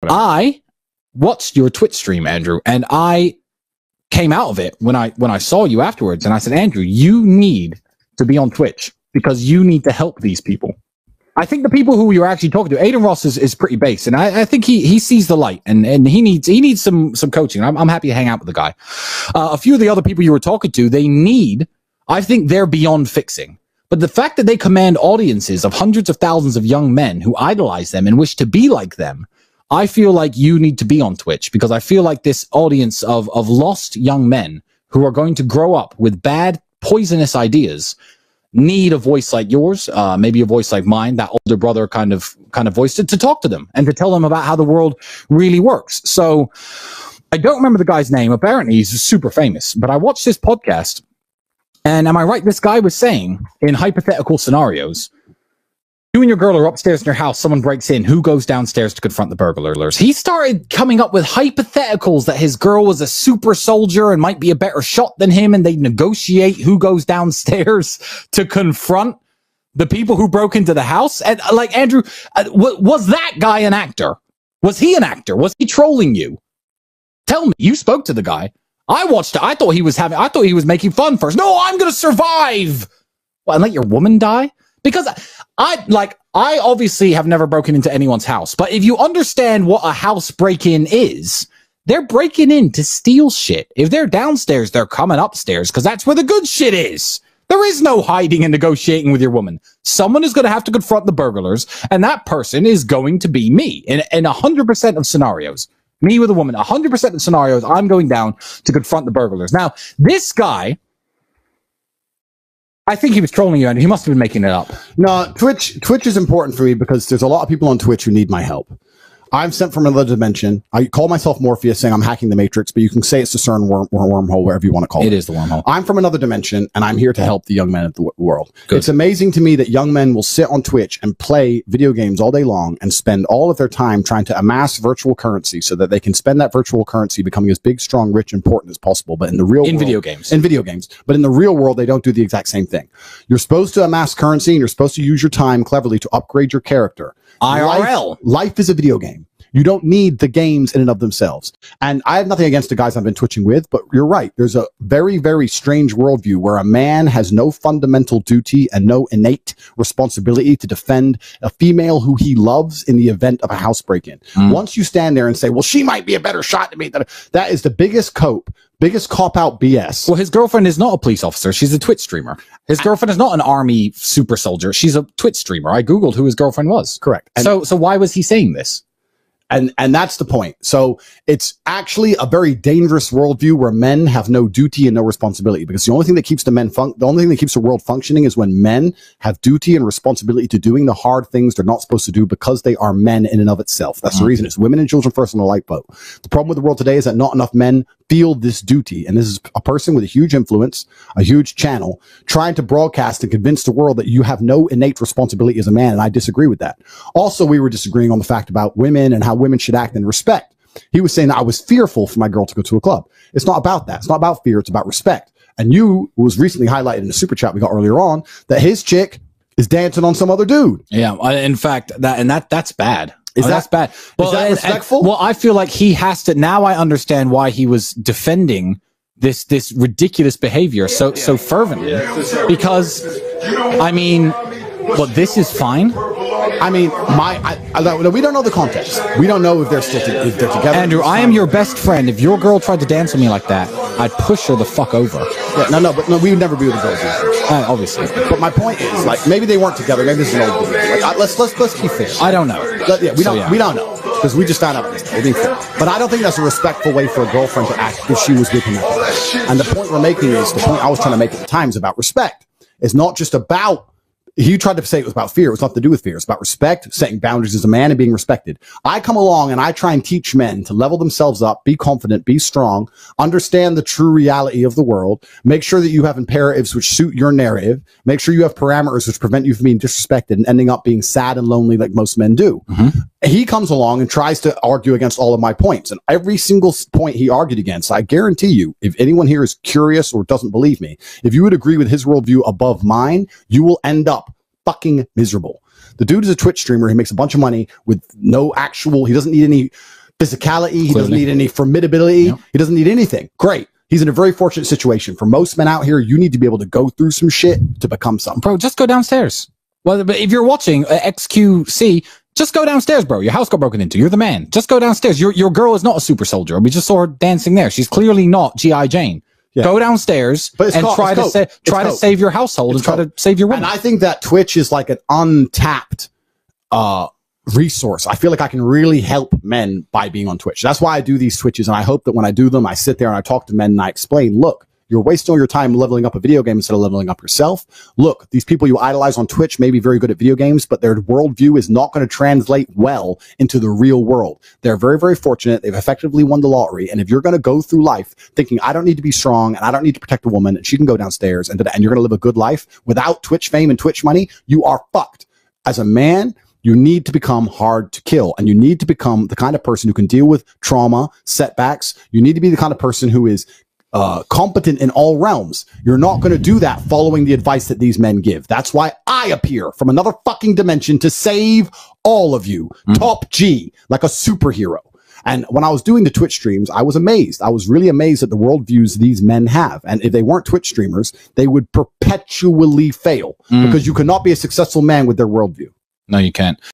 I watched your Twitch stream, Andrew, and I came out of it when I saw you afterwards, and I said, Andrew, you need to be on Twitch because you need to help these people. I think the people who you're actually talking to, Aiden Ross is pretty base, and I think he sees the light, and he needs some coaching. I'm happy to hang out with the guy. A few of the other people you were talking to, I think they're beyond fixing. But the fact that they command audiences of hundreds of thousands of young men who idolize them and wish to be like them, I feel like you need to be on Twitch, because I feel like this audience of lost young men who are going to grow up with bad, poisonous ideas need a voice like yours, maybe a voice like mine, that older brother kind of voice, to talk to them and to tell them about how the world really works. So I don't remember the guy's name. Apparently he's super famous, but I watched this podcast, and am I right? This guy was saying, in hypothetical scenarios, you and your girl are upstairs in your house, someone breaks in, who goes downstairs to confront the burglars? He started coming up with hypotheticals that his girl was a super soldier and might be a better shot than him, and they negotiate who goes downstairs to confront the people who broke into the house. And like, Andrew, was that guy an actor? Was he an actor? Was he trolling you? Tell me, you spoke to the guy. I watched it. I thought he was making fun first. No, I'm going to survive. Well, and let your woman die? Because I obviously have never broken into anyone's house, but if you understand what a house break-in is, they're breaking in to steal shit. If they're downstairs, they're coming upstairs, because that's where the good shit is. There is no hiding and negotiating with your woman. Someone is going to have to confront the burglars, and that person is going to be me in 100% of scenarios. Me with a woman, 100% of scenarios, I'm going down to confront the burglars. Now, this guy, I think he was trolling you, and he must have been making it up. No, Twitch is important for me because there's a lot of people on Twitch who need my help. I'm sent from another dimension. I call myself Morpheus, saying I'm hacking the Matrix, but you can say it's the CERN wormhole, wherever you want to call it. It is the wormhole. I'm from another dimension, and I'm here to help the young men of the world. Good. It's amazing to me that young men will sit on Twitch and play video games all day long and spend all of their time trying to amass virtual currency so that they can spend that virtual currency becoming as big, strong, rich, important as possible. But in the real world, video games. In video games. But in the real world, they don't do the exact same thing. You're supposed to amass currency, and you're supposed to use your time cleverly to upgrade your character. IRL. Life is a video game. You don't need the games in and of themselves. And I have nothing against the guys I've been twitching with, but you're right. There's a very, very strange worldview where a man has no fundamental duty and no innate responsibility to defend a female who he loves in the event of a house break-in. Once you stand there and say, well, she might be a better shot than me, that is the biggest cop-out BS. Well, his girlfriend is not a police officer. She's a Twitch streamer. His girlfriend is not an army super soldier. She's a Twitch streamer. I Googled who his girlfriend was. Correct. And so why was he saying this? And that's the point. So it's actually a very dangerous worldview where men have no duty and no responsibility, because the only thing that keeps the only thing that keeps the world functioning is when men have duty and responsibility to doing the hard things they're not supposed to do because they are men in and of itself. That's the reason it's women and children first on the lifeboat. The problem with the world today is that not enough men feel this duty. And this is a person with a huge influence, a huge channel, trying to broadcast and convince the world that you have no innate responsibility as a man. And I disagree with that. Also, we were disagreeing on the fact about women and how women should act in respect. He was saying that I was fearful for my girl to go to a club. It's not about that. It's not about fear. It's about respect. And you was recently highlighted in the super chat we got earlier on that his chick is dancing on some other dude. Yeah. In fact, that's bad. That's bad. Well, is that respectful? Well, I feel like he has to. Now I understand why he was defending this ridiculous behavior so fervently, because I mean, well, this is fine. I mean, we don't know the context. We don't know if they're together. Andrew, I am your best friend. If your girl tried to dance with me like that, I'd push her the fuck over. Yeah, no, we would never be with the girls. Obviously. But my point is, like, maybe they weren't together. Maybe this is an old video. Like, let's be fair. I don't know. We don't know, because we just found out about this. We're being fair. But I don't think that's a respectful way for a girlfriend to act if she was with him. And the point we're making is, the point I was trying to make at the time is about respect. It's not just about, he tried to say it was about fear. It was nothing to do with fear. It's about respect, setting boundaries as a man, and being respected. I come along and I try and teach men to level themselves up, be confident, be strong, understand the true reality of the world, make sure that you have imperatives which suit your narrative, make sure you have parameters which prevent you from being disrespected and ending up being sad and lonely like most men do. He comes along and tries to argue against all of my points. And every single point he argued against, I guarantee you, if anyone here is curious or doesn't believe me, if you would agree with his worldview above mine, you will end up fucking miserable. The dude is a Twitch streamer. He makes a bunch of money with no actual, he doesn't need any physicality. He doesn't need any formidability. Yep. He doesn't need anything. Great. He's in a very fortunate situation. For most men out here, you need to be able to go through some shit to become something. Bro, just go downstairs. Well, but if you're watching XQC, just go downstairs, bro. Your house got broken into. You're the man. Just go downstairs. Your girl is not a super soldier. We just saw her dancing there. She's clearly not G.I. Jane. Yeah. Go downstairs and try to save your household and try to save your woman. And I think that Twitch is like an untapped resource. I feel like I can really help men by being on Twitch. That's why I do these Twitches, and I hope that when I do them, I sit there and I talk to men and I explain, look, you're wasting all your time leveling up a video game instead of leveling up yourself. Look, these people you idolize on Twitch may be very good at video games, but their worldview is not going to translate well into the real world. They're very, very fortunate. They've effectively won the lottery. And if you're going to go through life thinking, I don't need to be strong and I don't need to protect a woman and she can go downstairs and you're going to live a good life without Twitch fame and Twitch money, you are fucked. As a man, you need to become hard to kill, and you need to become the kind of person who can deal with trauma, setbacks. You need to be the kind of person who is competent in all realms. You're not going to do that following the advice that these men give. That's why I appear from another fucking dimension to save all of you. Top G, like a superhero. And when I was doing the Twitch streams, I was amazed. I was really amazed at the worldviews these men have. And if they weren't Twitch streamers, they would perpetually fail because you cannot be a successful man with their worldview. No, you can't.